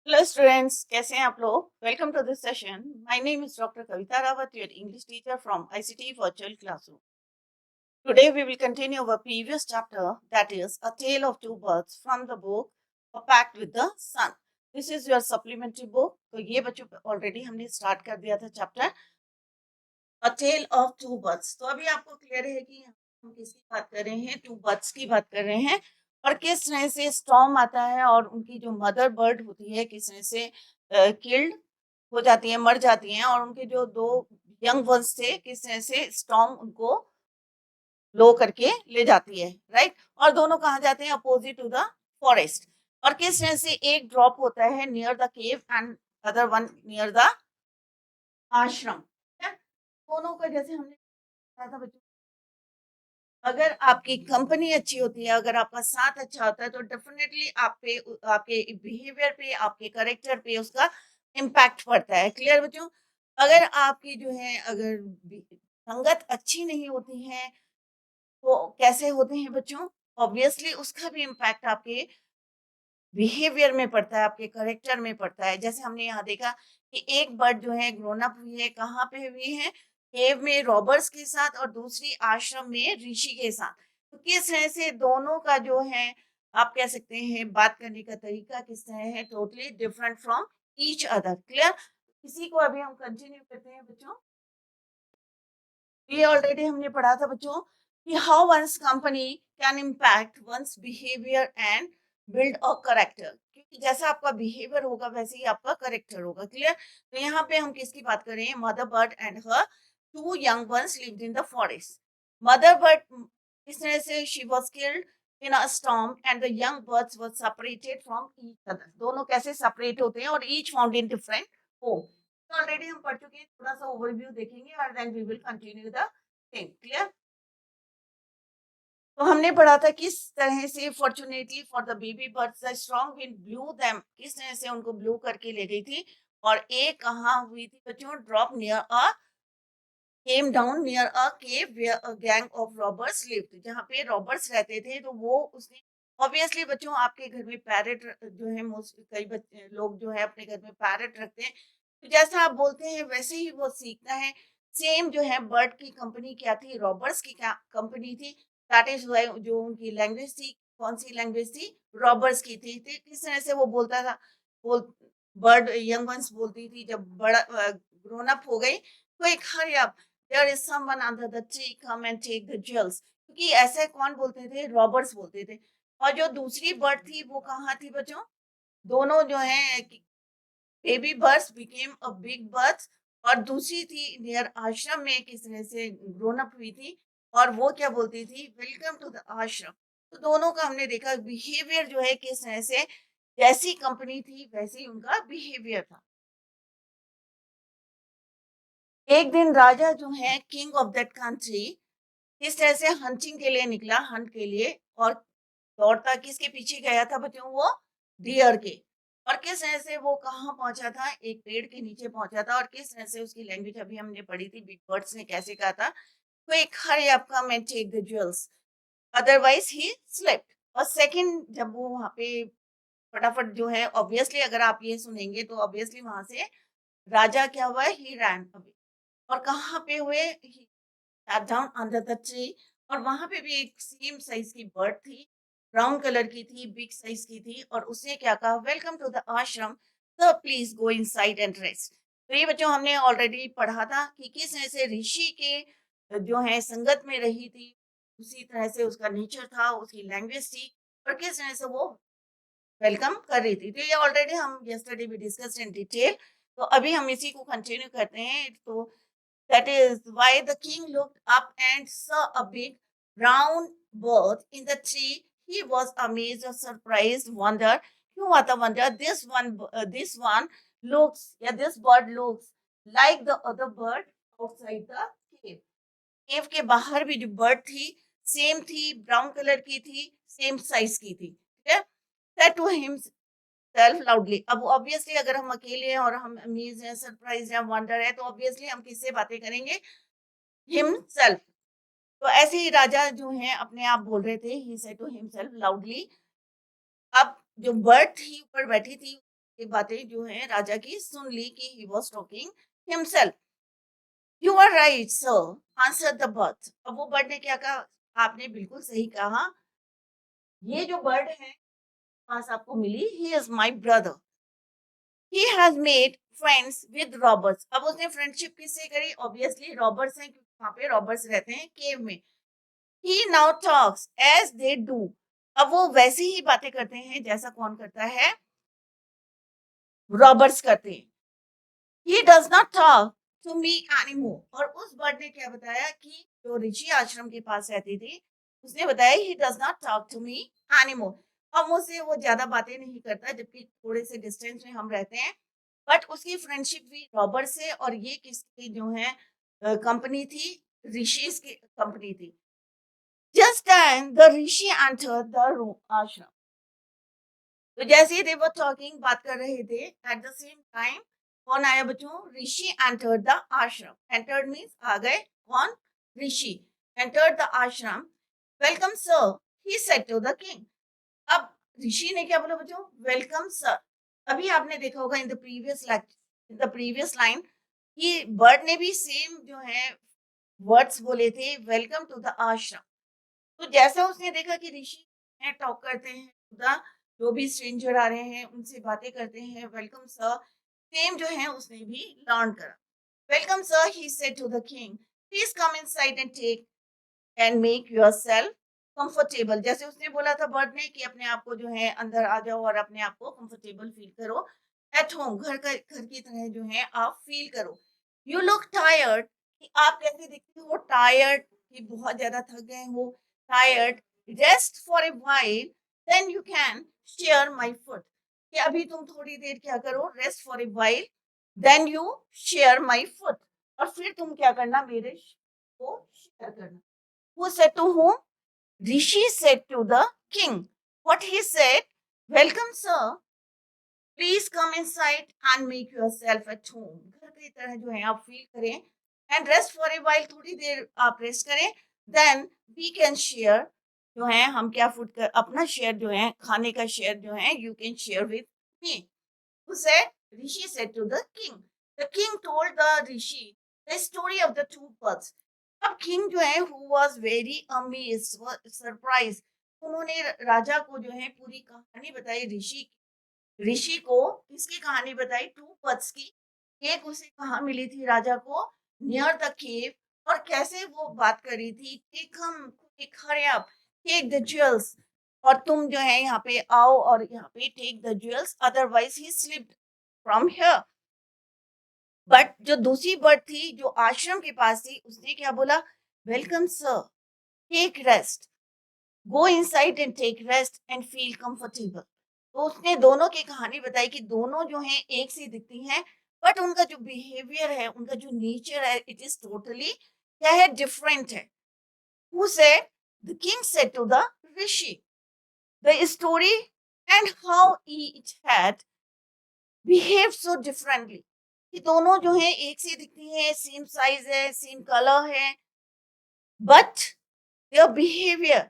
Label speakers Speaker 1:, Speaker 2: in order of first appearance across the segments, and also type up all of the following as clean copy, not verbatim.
Speaker 1: Hello students, कैसे हैं आप लोग? Welcome to this session. My name is doctor Kavita Rawat, your English teacher from ICT virtual classroom. Today we will continue our previous chapter, that is a tale of two birds from the book a pact with the sun. This is your supplementary book. तो ये बच्चों already हमने start कर दिया था chapter a tale of two birds. तो अभी आपको क्लियर है कि हम किसकी बात कर रहे हैं? टू बर्ड्स की बात कर रहे हैं और किस तरह से स्टॉर्म आता है और उनकी जो मदर बर्ड होती है किस तरह से किल्ड हो जाती है, मर जाती हैं, और उनके जो दो यंग वंस थे किस तरह से स्टॉर्म उनको लो करके ले जाती है, राइट? और दोनों कहाँ जाते हैं? Opposite to the forest. और किस तरह से एक ड्रॉप होता है near the cave and other one near the ashram. है? दोनों का जैसे हमने कहा था बच्चों, अगर आपकी कंपनी अच्छी होती है, अगर आपका साथ अच्छा होता है, तो डेफिनेटली आप पे आपके बिहेवियर पे, आपके करेक्टर पे उसका इम्पैक्ट पड़ता है। क्लियर बच्चों? अगर आपकी जो है अगर संगत अच्छी नहीं होती है तो कैसे होते हैं बच्चों? ऑब्वियसली उसका भी इम्पैक्ट आपके बिहेवियर में पड़ता है, आपके करेक्टर में पड़ता है। जैसे हमने यहाँ देखा कि एक बर्ड जो है ग्रोन अप हुई है, कहाँ पे हुई है? केव में रॉबर्स के साथ और दूसरी आश्रम में ऋषि के साथ। तो किस तरह से दोनों का जो है आप कह सकते हैं बात करने का तरीका किस तरह है, totally different from each other. Clear? इसी को अभी हम कंटिन्यू करते हैं बच्चों। ये ऑलरेडी हमने पढ़ा था बच्चों कि how one's company can impact one's behaviour and build a character. क्योंकि जैसा आपका बिहेवियर होगा वैसे ही आपका करेक्टर होगा। क्लियर? तो यहाँ पे हम किसकी बात कर रहे हैं? Mother bird and her two young ones lived in the forest. Mother bird इस तरह से she was killed in a storm and the young birds were separated from each other. दोनों कैसे सेपरेट होते हैं और each found in different home. तो already हम पढ़ चुके हैं, थोड़ा सा ओवरव्यू देखेंगे और then we will continue the thing. Clear? तो हमने पढ़ा था किस तरह से fortunately for the baby birds the strong wind blew them, किस तरह से उनको ब्लू करके ले गई थी। और एक कहाँ हुई थी बच्चों? Drop near a came down near a cave where a gang of robbers lived. जहाँ पे रॉबर्स रहते थे, तो वो उसने ऑब्वियसली बच्चों आपके घर में पैरेट जो है, मोस्ट कई बच्चे लोग जो है अपने घर में पैरेट रखते हैं। तो जैसा आप बोलते हैं वैसे ही वो सीखता है। सेम जो है बर्ड की कंपनी क्या थी? रॉबर्स की क्या कंपनी थी? दैट इज व्हाई जो उनकी लैंग्वेज थी, कौन सी लैंग्वेज थी? रॉबर्स की थी। तो किस तरह से वो बोलता था? बोल बर्ड यंग वंस बोलती थी जब बड़ा ग्रोन अप हो गई, quick hurry up, there is someone under the tree, come and take the jewels. क्योंकि ऐसे कौन बोलते थे? रॉबर्स बोलते थे। और जो दूसरी बर्ड थी वो कहाँ थी बच्चों? दोनों जो है baby birds became a big birds, और दूसरी थी नियर आश्रम में किस तरह से ग्रोन अप हुई थी, और वो क्या बोलती थी? वेलकम टू द आश्रम। तो दोनों का हमने देखा बिहेवियर जो है किस तरह से, जैसी कंपनी थी वैसे ही उनका बिहेवियर था। एक दिन राजा जो है किंग ऑफ दैट कंट्री किस तरह से हंटिंग के लिए निकला, हंट के लिए, और दौड़ता किसके पीछे गया था बच्चों? वो डियर के। और किस तरह से वो कहाँ पहुंचा था? एक पेड़ के नीचे पहुंचा था। और किस तरह से उसकी लैंग्वेज अभी हमने पढ़ी थी, बिग बर्ड्स ने कैसे कहा था? Quick hurry up, come and take the jewels, otherwise he slept. और सेकंड जब वो वहां पे फटाफट जो है, ऑब्वियसली अगर आप ये सुनेंगे तो ऑब्वियसली वहां से राजा क्या हुआ? ही रैन अवे। और कहाँ पे हुए? sat down under the tree। और वहां पे भी एक सेम साइज की बर्ड थी, ब्राउन कलर की थी, बिग साइज की थी, और उसने क्या कहा? वेलकम टू द आश्रम, sir please go inside and rest. तो ये बच्चों हमने ऑलरेडी पढ़ा था कि किस तरह से ऋषि के जो है संगत में रही थी, उसी तरह से उसका नेचर था, उसकी लैंग्वेज थी, और किस तरह से वो वेलकम कर रही थी। तो ये ऑलरेडी हम यस्टरडे भी डिस्कस इन डिटेल। तो अभी हम इसी को कंटिन्यू करते हैं। तो that is why the king looked up and saw a big brown bird in the tree. He was amazed or surprised, wondered. क्यों आता wonder? This one looks, yeah, this bird looks like the other bird outside the cave. केव के बाहर भी जो bird थी same थी, brown colour की थी, सेम साइज की थी। ठीक है? Said to himself loudly। अब ऑब्वियसली अगर हम अकेले हैं और हम अमेज हैं, सरप्राइज हैं, वंडर है, तो ऑब्वियसली हम किससे बातें करेंगे? हिमसेल्फ। तो ऐसे ही राजा जो हैं अपने आप बोल रहे थे, he said to himself loudly. अब जो बर्ड थी ऊपर बैठी थी, ये बातें जो है राजा की सुन ली कि he was talking himself. You are right sir, answer the bird. अब वो बर्ड ने क्या कहा? आपने बिल्कुल सही कहा, ये जो बर्ड है पास आपको मिली, he is my brother, he has made friends with Roberts. अब उसने फ्रेंडशिप किससे करी? ऑब्वियसली रॉबर्ट्स हैं, क्योंकि वहां पे रॉबर्ट्स रहते हैं केव में। He now talks as they do. अब वो वैसी ही बातें करते हैं जैसा कौन करता है? रॉबर्ट्स करते हैं। He does not talk to me anymore. और उस बर्ड ने क्या बताया कि जो ऋषि आश्रम के पास रहती थी, उसने बताया he does not talk to me anymore. अब मुझसे वो ज्यादा बातें नहीं करता, जबकि थोड़े से डिस्टेंस में हम रहते हैं। बट उसकी फ्रेंडशिप भी रॉबर्ट से, और ये किसकी जो है कंपनी थी? ऋषि की कंपनी थी। Just then the rishi enter the room ashram. तो जैसे ही they were talking, बात कर रहे थे, एट द सेम टाइम कौन आया बच्चों? Rishi entered the ashram. Entered means आ गए। कौन? Rishi entered the ashram. Welcome sir, he said to the king. अब ऋषि ने क्या बोला बच्चों? Welcome sir. अभी आपने देखा होगा इन द प्रीवियस लाइन कि बर्ड ने भी सेम जो है वर्ड्स बोले थे, वेलकम टू द आश्रम। तो जैसा उसने देखा कि ऋषि हैं, टॉक करते हैं, खुदा जो भी स्ट्रेंजर आ रहे हैं उनसे बातें करते हैं, वेलकम सर, सेम जो है उसने भी लर्न करा। Welcome sir, he said to the king, please come inside and take and make yourself comfortable. जैसे उसने बोला था बर्ड ने कि अपने आप को जो है अंदर आ जाओ और अपने आप को कंफर्टेबल फील करो, एट होम, घर की तरह जो है आप फील करो। यू लुक टायर्ड, कि आप कैसे दिखते हो? टायर्ड, कि बहुत ज्यादा थक गए हो, tired. Rest for a while, then you can share my food, कि अभी तुम थोड़ी देर क्या करो? Rest for a while, then you share my food, और फिर तुम क्या करना? मेरे को शेयर करना। Who said to whom? Rishi said to the king. What he said? Welcome, sir. Please come inside and make yourself at home. घर की तरह जो है आप फील करें, and rest for a while, थोड़ी देर आप रेस्ट करें, then we can share, जो है हम क्या फूड कर अपना शेयर जो है खाने का शेयर जो है you can share with me. Who said? Rishi said to the king. The king told the Rishi the story of the two birds. अब किंग जो है who was very amazed, surprised, उन्होंने राजा को जो है पूरी कहानी बताई। ऋषि को किसकी कहानी बताई? टू बर्ड्स की। एक उसे कहाँ मिली थी राजा को? Near the cave. और कैसे वो बात करी थी कि come quick, hurry up, take the jewels, और तुम जो है यहाँ पे आओ और यहाँ पे take the jewels, otherwise he slipped from here. But जो दूसरी बर्ड थी जो आश्रम के पास थी, उसने क्या बोला? Welcome sir, take rest, go inside and take rest and feel comfortable. तो उसने दोनों की कहानी बताई कि दोनों जो हैं एक सी दिखती हैं, बट उनका जो बिहेवियर है, उनका जो नेचर है, इट इज टोटली क्या है? डिफरेंट है। Who said? The king said to the rishi the story and how each had behave so differently, कि दोनों जो है एक सी दिखती हैं, सेम साइज है, सेम कलर है, बट देयर बिहेवियर,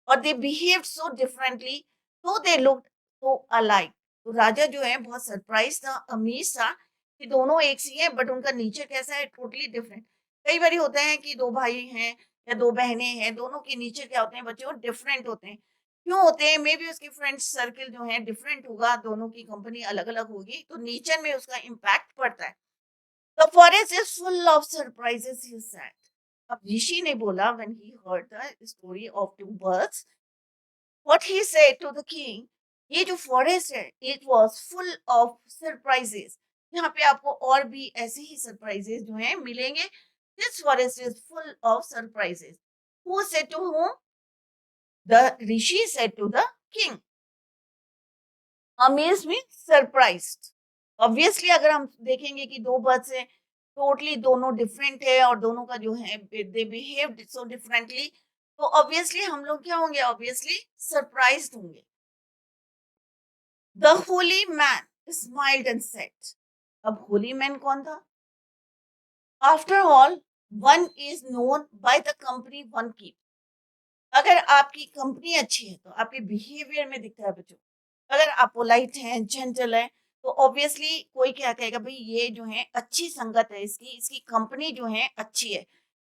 Speaker 1: और they behaved so differently, so they looked so alike. तो राजा जो है बहुत सरप्राइज था, अमीज था कि दोनों एक सी हैं, बट उनका नेचर कैसा है? Totally different. कई बार होता है कि दो भाई हैं या दो बहनें हैं, दोनों के नेचर क्या होते हैं बच्चों? डिफरेंट होते हैं। क्यों होते हैं? मे बी उसके फ्रेंड सर्किल जो है डिफरेंट होगा, दोनों की कंपनी अलग अलग होगी, तो नेचर में उसका इम्पैक्ट पड़ता है। The forest is full of surprises, he said. अब ऋषि ने बोला, when he heard the story of two birds, what he said to the king, ये जो फॉरेस्ट है, it was full of surprises. यहाँ पे आपको और भी ऐसे ही सरप्राइजेस जो हैं मिलेंगे। This forest is full of surprises. Who said to whom? The rishi said to the king. Amazed means surprised. Obviously अगर हम देखेंगे कि दो बर्ड्स हैं, टोटली दोनों डिफरेंट है और दोनों का जो है दे बिहेव्ड सो डिफरेंटली, तो ऑब्वियसली हम लोग क्या होंगे? ऑब्वियसली सरप्राइज्ड होंगे। The Holi man smiled and said. अब होली मैन कौन था? After all, one is known by the company one keep. अगर आपकी कंपनी अच्छी है तो आपके बिहेवियर में दिखता है बच्चों। अगर आप पोलाइट हैं, जेंटल हैं, तो ऑब्वियसली कोई क्या कहेगा, भाई ये जो है अच्छी संगत है, इसकी इसकी कंपनी जो है अच्छी है।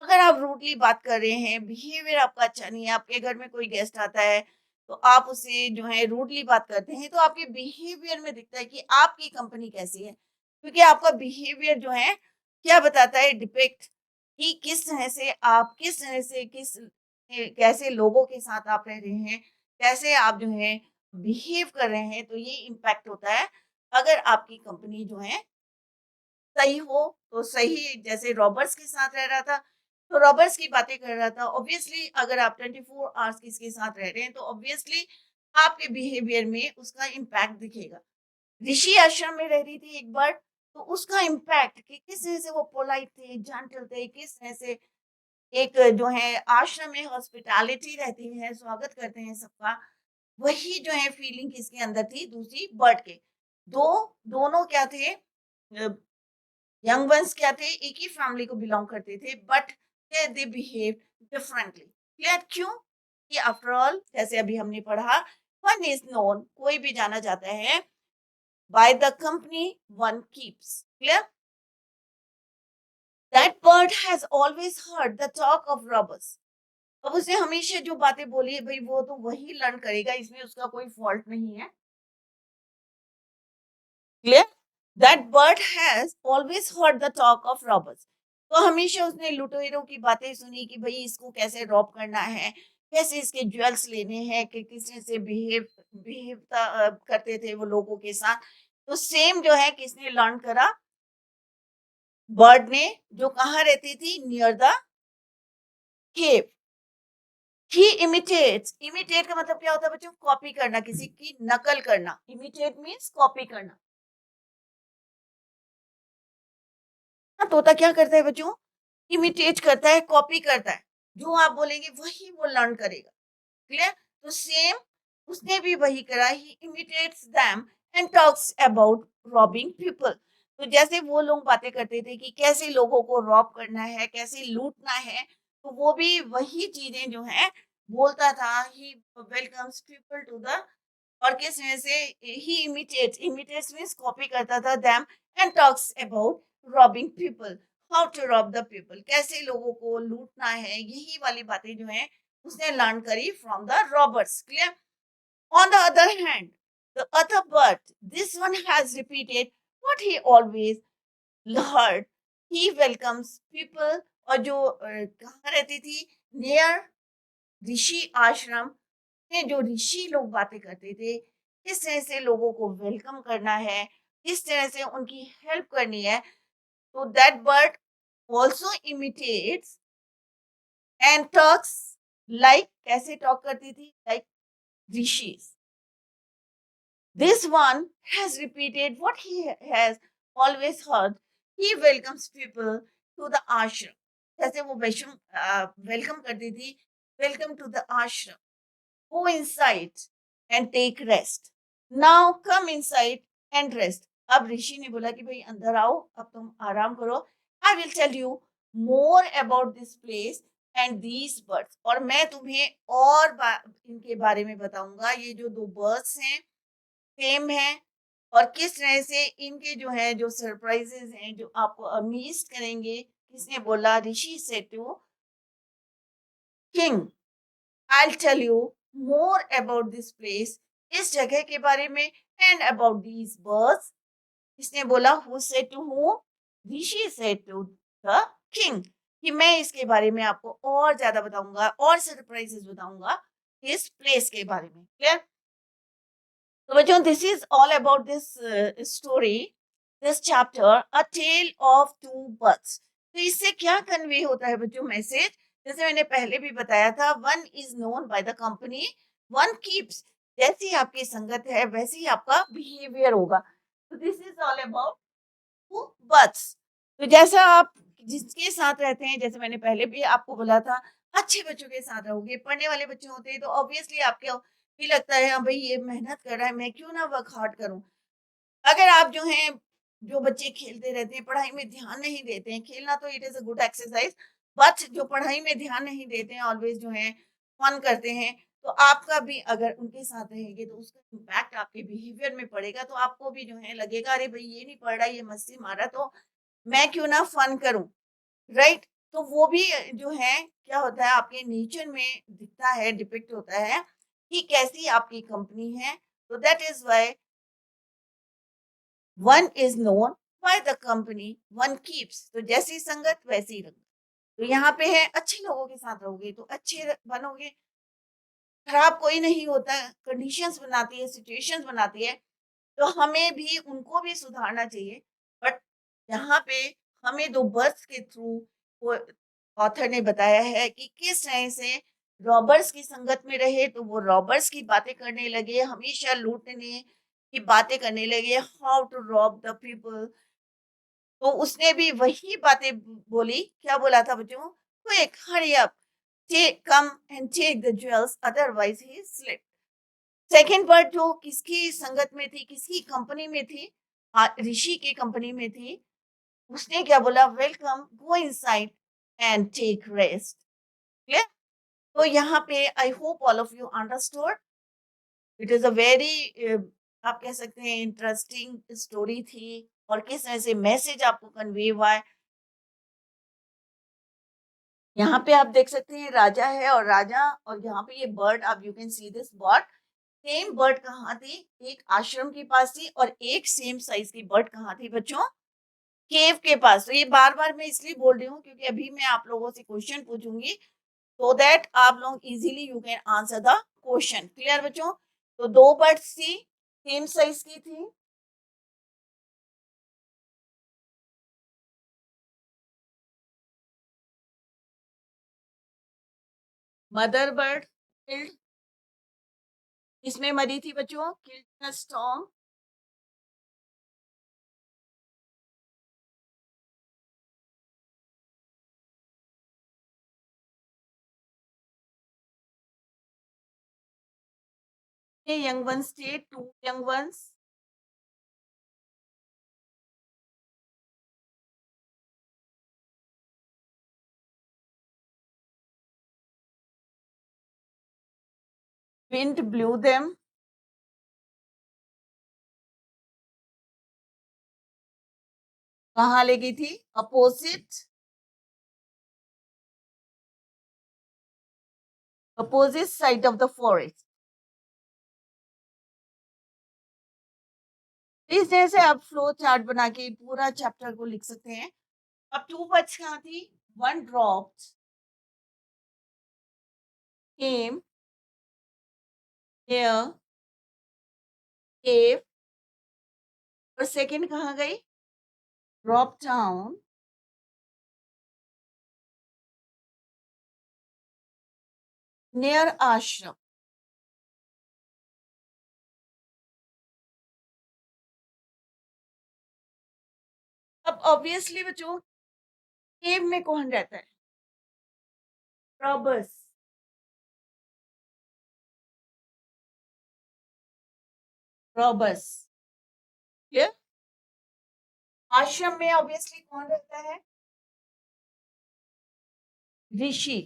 Speaker 1: अगर आप रूडली बात कर रहे हैं, बिहेवियर आपका अच्छा नहीं है, आपके घर में कोई गेस्ट आता है, तो आप उससे जो है रूडली बात करते हैं, तो आपके बिहेवियर में दिखता है कि आपकी कंपनी कैसी है। क्योंकि आपका बिहेवियर जो है क्या बताता है, डिपिक्ट कि किस तरह से आप किस तरह से कैसे लोगों के साथ आप रह रहे हैं, कैसे आप जो है बिहेव कर रहे हैं, तो ये इम्पैक्ट होता है। अगर आपकी कंपनी जो है सही हो, तो सही, जैसे रॉबर्ट्स के साथ रह रहा था, तो रॉबर्ट्स की बातें कर रहा था। ऑब्वियसली अगर आप 24 आवर्स किसके साथ रह रहे हैं, तो ऑब्वियसली आपके बिहेवियर में उसका इम्पैक्ट दिखेगा। ऋषि आश्रम में रह रही थी एक बार, तो उसका इम्पैक्ट कि किस तरह से वो पोलाइट थे, जेंटल थे, किस तरह से एक जो है आश्रम में हॉस्पिटैलिटी रहती है, स्वागत करते हैं सबका, वही जो है फीलिंग किसके अंदर थी, दूसरी बर्ड के। दोनों क्या थे, यंग वंस क्या थे, एक ही फैमिली को बिलोंग करते थे, but they behave differently. Clear क्यों? कि आफ्टर ऑल, जैसे अभी हमने पढ़ा, वन इज नोन, कोई भी जाना जाता है, by the company one keeps. Clear? That bird has always heard the talk of robbers. अब उसने हमेशा जो बातें बोली है, भाई वो तो वही लर्न करेगा, इसमें उसका कोई फॉल्ट नहीं है। Clear? That bird has always heard the talk of robbers. तो हमेशा उसने लुटेरों की बातें सुनी कि भाई इसको कैसे रॉब करना है, कैसे इसके ज्वेल्स लेने हैं, कि किस तरह से बिहेव बिहेव करते थे वो लोगों के साथ। तो सेम जो है किसने लर्न करा, बर्ड ने, जो कहाँ रहती थी, near the cave. He imitates, imitate का मतलब क्या होता है बच्चों, कॉपी करना, किसी की नकल करना। इमिटेट मीन्स कॉपी करना। हाँ, तोता क्या करता है बच्चों, इमिटेट करता है, कॉपी करता है। जो आप बोलेंगे वही वो लर्न करेगा। क्लियर? तो सेम उसने भी वही करा, he imitates them and talks about robbing people. तो जैसे वो लोग बातें करते थे कि कैसे लोगों को रॉब करना है, कैसे लूटना है, तो वो भी वही चीजें जो है बोलता था। ही वेलकम्स पीपल टू द, और किस वजह से, ही इमिटेट्स मींस कॉपी करता था, them and talks about robbing people, how to rob the people, कैसे लोगों को लूटना है, यही वाली बातें जो है उसने लर्न करी from the Roberts. Clear? On the other hand, the other bird, this one has repeated what he always heard, he welcomes people। और जो कहाँ रहती थी, नियर ऋषि आश्रम में, जो ऋषि लोग बातें करते थे, किस तरह से लोगों को वेलकम करना है, किस तरह से उनकी हेल्प करनी है। तो that bird also imitates and talks like, कैसे टॉक करती थी, like rishis. This one has repeated what he has always heard. He welcomes people to the ashram. जैसे वो वैष्णव वेलकम करती थी, वेलकम टू द आश्रम, go inside and take rest. Now come inside and rest. अब ऋषि ने बोला कि भाई अंदर आओ, अब तुम आराम करो। I will tell you more about this place and these birds। और मैं तुम्हें और इनके बारे में बताऊंगा। ये जो दो बर्ड्स हैं सेम है, और किस तरह से इनके जो है जो सरप्राइजेस हैं जो आपको अमेज करेंगे। किसने बोला, ऋषि से to king, I tell you more about this place, इस जगह के बारे में, एंड अबाउट दीज बर्ड्स। किसने बोला, who said to who, rishi said to the king, कि मैं इसके बारे में आपको और ज्यादा बताऊंगा और सरप्राइजेस बताऊंगा इस प्लेस के बारे में। Clear? So, bachon, this is all about this story, this chapter, a tale of two birds। तो इससे क्या कन्वे होता है बच्चों मैसेज, जैसे मैंने पहले भी बताया था, one is known by the company one keeps. जैसी आपकी संगत है वैसे ही आपका बिहेवियर होगा। तो this is all about two birds. तो जैसा आप जिसके साथ रहते हैं, जैसे मैंने पहले भी आपको बोला था, अच्छे बच्चों के साथ रहोगे, पढ़ने वाले बच्चे होते हैं, तो ऑब्वियसली आपके भी लगता है हाँ भाई ये मेहनत कर रहा है, मैं क्यों ना वर्क हार्ड करूं। अगर आप जो हैं, जो बच्चे खेलते रहते हैं, पढ़ाई में ध्यान नहीं देते हैं, खेलना तो it is a good exercise, but जो पढ़ाई में ध्यान नहीं देते हैं, ऑलवेज जो है फन करते हैं, तो आपका भी अगर उनके साथ रहेंगे तो उसका इम्पैक्ट आपके बिहेवियर में पड़ेगा, तो आपको भी जो है लगेगा अरे भाई ये नहीं पढ़ रहा, ये मस्ती मारा, तो मैं क्यों ना फन करूं, राइट? तो वो भी जो है क्या होता है आपके नेचर में दिखता है, डिपिक्ट होता है कि कैसी आपकी कंपनी है। तो that is why one is known by the company one keeps. तो जैसी संगत वैसी रंगत। तो यहाँ पे है अच्छे लोगों के साथ रहोगे तो अच्छे बनोगे, खराब कोई नहीं होता, कंडीशंस बनाती है, सिचुएशंस बनाती है, तो हमें भी उनको भी सुधारना चाहिए। बट यहाँ पे हमें दो बर्ड्स के थ्रू वो ऑथर ने बताया है कि किस तरह से रॉबर्स की संगत में रहे तो वो रॉबर्स की बातें करने लगे, हमेशा लूटने की बातें करने लगे, how to rob the people. तो उसने भी वही बातें बोली, क्या बोला था बच्चों? Quick hurry up, take come and take the jewels otherwise he slip. Second word जो किसकी संगत में थी, किसकी कंपनी में थी? ऋषि की कंपनी में थी। उसने क्या बोला? Welcome, go inside and take rest. Clear? तो यहाँ पे I hope all of you understood. It is a very आप कह सकते हैं इंटरेस्टिंग स्टोरी थी, और किस तरह से मैसेज आपको कन्वे हुआ है। यहाँ पे आप देख सकते हैं राजा है और राजा, और यहाँ पे ये बर्ड, आप you can see this bird. Same bird कहाँ थी? एक आश्रम के पास थी, और एक सेम साइज की बर्ड कहाँ थी बच्चों? केव के पास। तो ये बार बार मैं इसलिए बोल रही हूँ क्योंकि अभी मैं आप लोगों से क्वेश्चन पूछूंगी, सो दैट आप लोग easily you can answer the question. Clear बच्चों? तो दो बर्ड्स थी, सेम साइज की थी। मदर बर्ड किल्ड, इसमें मरी थी बच्चों, किल्ड स्टॉर्म। यंग वंस थे, too young ones. Wind blew them. कहाँ ले गई थी? Opposite, opposite side of the forest. इस तरह से आप फ्लो चार्ट बना के पूरा चैप्टर को लिख सकते हैं। अब टू बर्ड्स कहाँ थी? वन ड्रॉप केम near cave, और सेकंड कहाँ गई? ड्रॉप डाउन नियर आश्रम। अब ऑब्वियसली बच्चों केव में कौन रहता है? रॉबर्स। रॉबर्स। क्लियर? आश्रम में ऑब्वियसली कौन रहता है? ऋषि।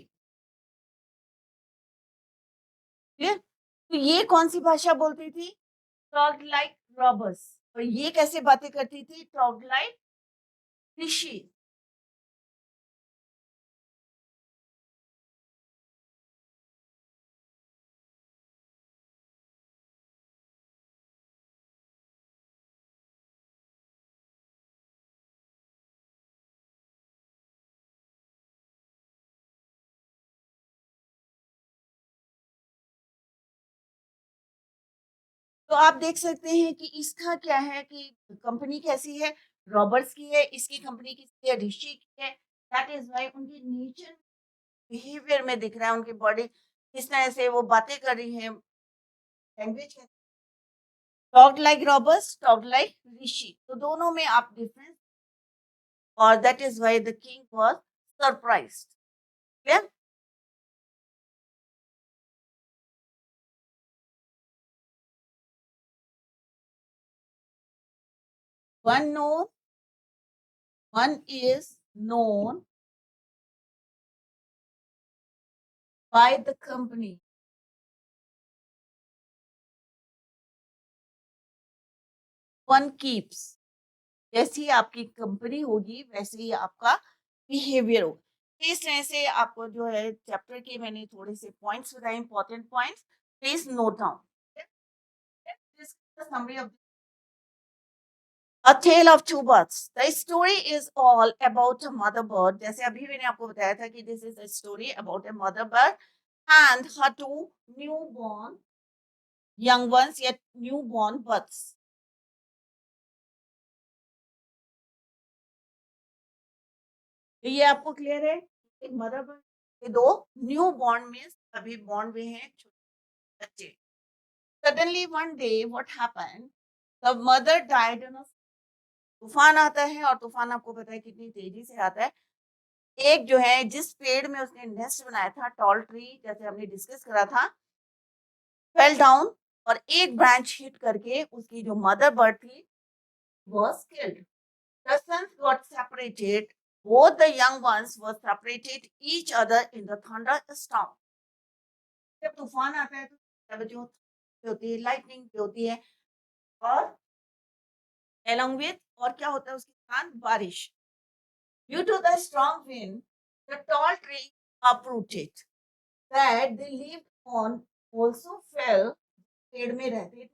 Speaker 1: क्लियर? तो ये कौन सी भाषा बोलती थी? Talk like robbers. और ये कैसे बातें करती थी? Talk like rishi. तो आप देख सकते हैं कि इसका क्या है कि कंपनी कैसी है? रॉबर्ट्स की है, इसकी कंपनी किसकी है? ऋषि की है। दैट इज व्हाई उनके नेचर बिहेवियर में दिख रहा है, उनकी बॉडी किस तरह से वो बातें कर रही है, language. Talk like Roberts, talk like rishi, तो दोनों में आप डिफरेंस, और that is why the king was surprised. Clear? One known, one is known by the company one keeps. जैसी आपकी कंपनी होगी वैसे ही आपका बिहेवियर होगा। इस तरह से आपको जो है चैप्टर के मैंने थोड़े से पॉइंट्स बताए, important points, please note down. Summary of A Tale of Two Birds. The story is all about a mother bird. जैसे अभी मैंने आपको बताया था कि this is a story about a mother bird and her two newborn young ones, yet newborn birds. तो ये आपको क्लियर है? एक मदर बर्ड के दो न्यू बॉर्न मीन्स अभी बॉर्न हुए हैं छोटे बच्चे। Suddenly one day what happened? The mother died on a तूफान आता है और तूफान आपको पता है कितनी तेजी से आता है। एक जो है जिस पेड़ में उसने नेस्ट बनाया था, टॉल ट्री जैसे हमने डिस्कस करा था, फेल डाउन और एक ब्रांच हिट करके उसकी जो मदर बर्ड थी was killed. The sons got separated. Both the young ones were separated each other in the thunderstorm. जब तूफान आता है तो जो होती है लाइटनिंग होती है और along with और क्या होता है उसके साथ बारिश। Due to the strong wind, the tall tree uprooted. That they lived on also fell, पेड़ में रहते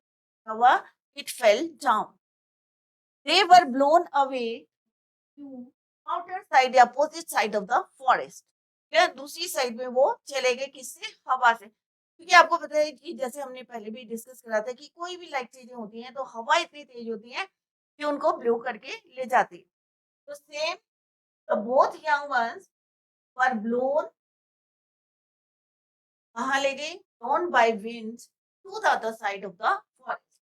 Speaker 1: हवा, it fell down. They were blown away to outer side, the opposite side of the forest. या दूसरी side में वो चले गए किससे? हवा से। क्योंकि आपको पता है कि जैसे हमने पहले भी डिस्कस करा था कि कोई भी लाइट चीजें होती हैं तो हवा इतनी तेज होती है कि उनको ब्लो करके ले जाती है। तो same, both young ones were blown, कहाँ ले गए? blown by winds to the other side of the forest.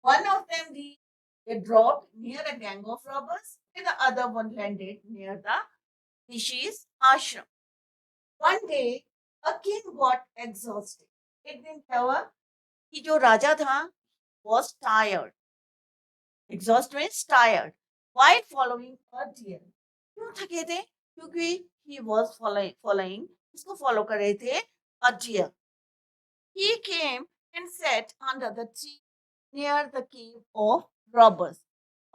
Speaker 1: One of them they dropped near a gang of robbers, and the other one landed near the Rishi's ashram. One day, a king got exhausted. एक दिन क्या हुआ कि जो राजा था was tired. Exhaust means tired. While following a deer. क्यों थके थे? क्योंकि he was following इसको फॉलो कर रहे थे a deer. He came and sat under the tree near the cave of robbers.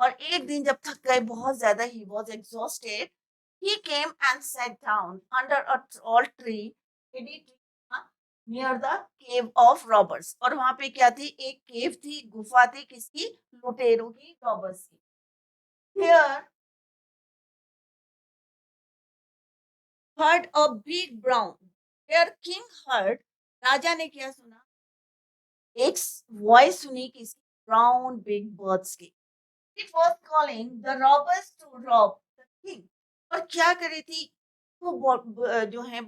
Speaker 1: और एक दिन जब थक गए बहुत ज्यादा, he was exhausted, he came and sat down under a tall tree near the cave of robbers. और वहां पे क्या थी? एक केव थी, गुफा थी, किसकी? लुटेरों की, रॉबर्स की। Here heard a big brown. Here king heard, राजा ने क्या सुना? एक वॉइस सुनी किसकी? ब्राउन बिग बर्ड्स की। It was calling the robbers to rob the king. और क्या कर रही थी? वो जो है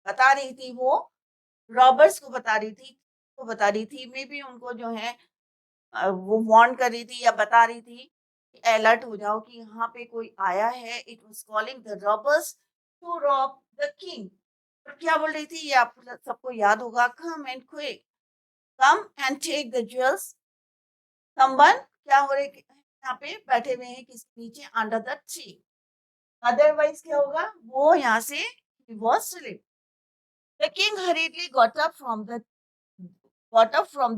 Speaker 1: बता रही थी, वो रॉबर्स को बता रही थी, तो बता रही थी मे बी उनको जो है वो वार्न कर रही थी या बता रही थी अलर्ट हो जाओ कि यहाँ पे कोई आया है। It was calling the robbers to rob the king. और क्या बोल रही थी ये आप सबको याद होगा, come and quick, come and take the jewels. Someone क्या हो रहे यहाँ पे बैठे हुए हैं किसके नीचे? Under the tree. अदरवाइज क्या होगा? वो यहाँ से he was asleep. The king hurriedly got up from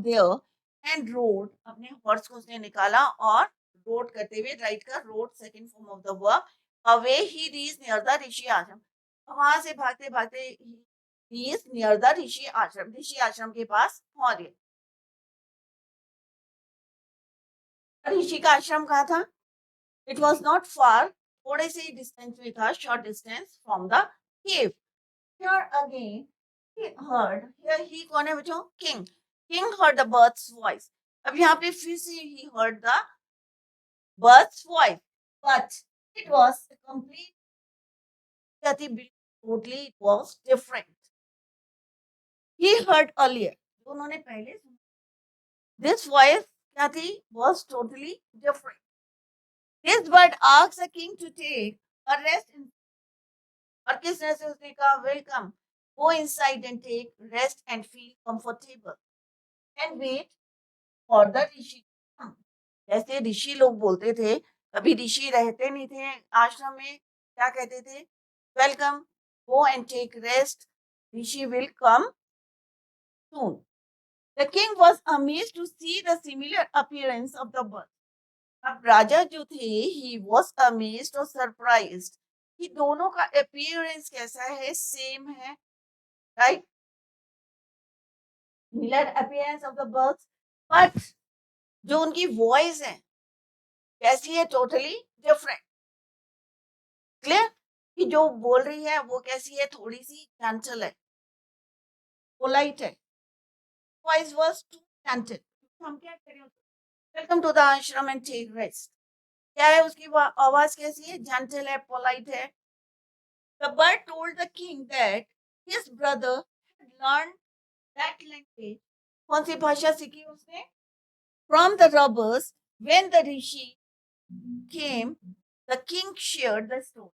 Speaker 1: there and rode, अपने हॉर्स को उसने निकाला और रोड करते हुए, राइट का rode second form of the verb, away he reach near the rishi ashram. वहां से भागते भागते he is near the rishi ashram, rishi आश्रम के पास पहुंच गए। ऋषि का आश्रम कहाँ था? It was not far, थोड़े से ही डिस्टेंस में था, short distance from the cave. Here again he heard, here he कौन है बच्चों? King. King heard the bird's voice. अब यहाँ पे फिर से he heard the bird's voice, but it was complete, totally it was different. He heard earlier, जो उन्होंने पहले सुना, this voice क्या थी? Was totally different. This bird asked the king to take a rest in, और किस तरह से उसने कहा? Welcome, go inside and take rest and feel comfortable and wait for the rishi. जैसे ऋषि लोग बोलते थे, कभी ऋषि रहते नहीं थे आश्रम में, क्या कहते थे? Welcome, go and take rest, Rishi will come soon. The king was amazed to see the similar appearance of the birds. अब राजा जो थे, he was amazed और surprised कि दोनों का appearance कैसा है, सेम है, right? Similar appearance of the birds, but जो उनकी वॉइस है कैसी है, टोटली डिफरेंट. क्लियर कि जो बोल रही है वो कैसी है, थोड़ी सी जेंटल है, पोलाइट है. Voice was too gentle. हम क्या करें, welcome to the ashram and take rest. क्या है उसकी आवाज कैसी है, जेंटल है, पोलाइट है. The bird told the king that his brother had learned that language. कौन सी भाषा सीखी उसने, from the robbers. When the rishi came, the king shared the story.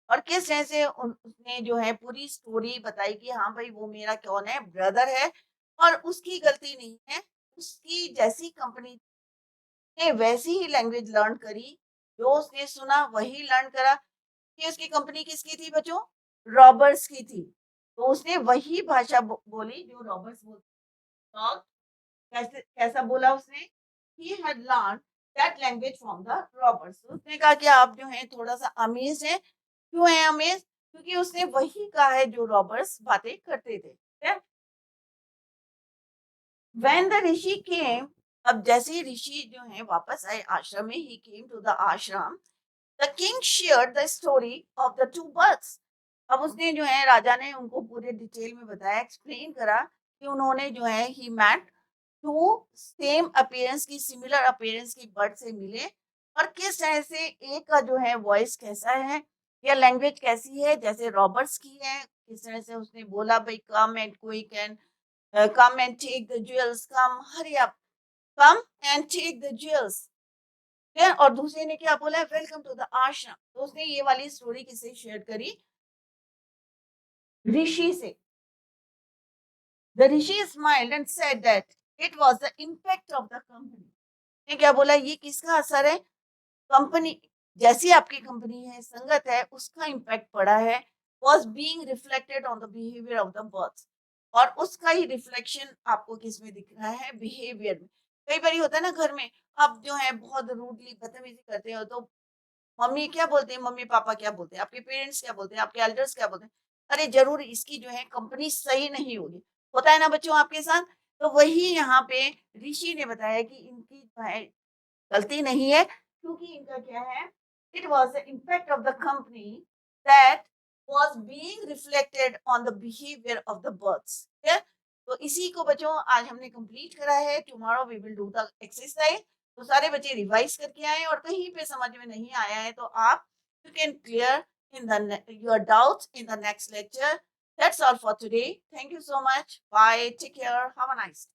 Speaker 1: और किस तरह से उसने जो है पूरी स्टोरी बताई कि हाँ भाई वो मेरा कौन है, ब्रदर है और उसकी गलती नहीं है, उसकी जैसी कंपनी ने वैसी ही लैंग्वेज लर्न करी, जो उसने सुना वही लर्न करा. कि उसकी कंपनी किसकी थी बच्चों, रॉबर्स की थी, तो उसने वही भाषा बोली जो रॉबर्स बोलते. तो कैसे कैसा बोला उसने, he had learned that language from the robbers. तो उसने कहा कि आप जो है थोड़ा सा अमेज है. क्यों है अमेज, क्योंकि उसने वही कहा है जो रॉबर्स बातें करते थे. When the rishi came, अब जैसे ही ऋषि जो है वापस आए आश्रम में, he came to the ashram, the king shared the story of the two birds. अब उसने जो है राजा ने उनको पूरे डिटेल में बताया, एक्सप्लेन करा कि उन्होंने जो है ही मैट टू सेम अपीयरेंस की, सिमिलर अपीयरेंस की बर्ड से मिले, और किस तरह से एक का जो है वॉइस कैसा है या लैंग्वेज कैसी है जैसे रॉबर्ट्स की है. किस तरह से उसने बोला भाई कम and quick and come and take the jewels, come, hurry up, come and take the jewels. फिर और दूसरे ने क्या बोला, वेलकम टू द आश्रम. तो उसने ये वाली स्टोरी किससे शेयर करी, ऋषि से. The Rishi smiled and said that it was the impact of the company. ने क्या बोला, ये किसका असर है, कंपनी, जैसी आपकी कंपनी है, संगत है, उसका इम्पैक्ट पड़ा है. Was being reflected on the behaviour of the birds. और उसका ही रिफ्लेक्शन आपको किसमें दिख रहा है, बिहेवियर में. कई बार होता है ना घर में, आप जो है बहुत रूडली बदतमीजी करते हो, तो मम्मी क्या बोलते हैं, मम्मी पापा क्या बोलते हैं, आपके पेरेंट्स क्या बोलते हैं, आपके एल्डर्स क्या बोलते हैं, अरे जरूर इसकी जो है कंपनी सही नहीं होगी. होता है ना बच्चों आपके साथ. तो वही यहाँ पे ऋषि ने बताया कि इनकी जो है गलती नहीं है, क्योंकि इनका क्या है, it was the impact of the company that was being reflected on the behaviour of the birds. तो इसी को बच्चों आज हमने कंप्लीट करा है. Tomorrow we will do the exercise. तो सारे बच्चे रिवाइज करके आए, और कहीं पे समझ में नहीं आया है तो आप you can clear in the your doubts in the next lecture. That's all for today. Thank you so much. Bye. Take care. Have a nice day.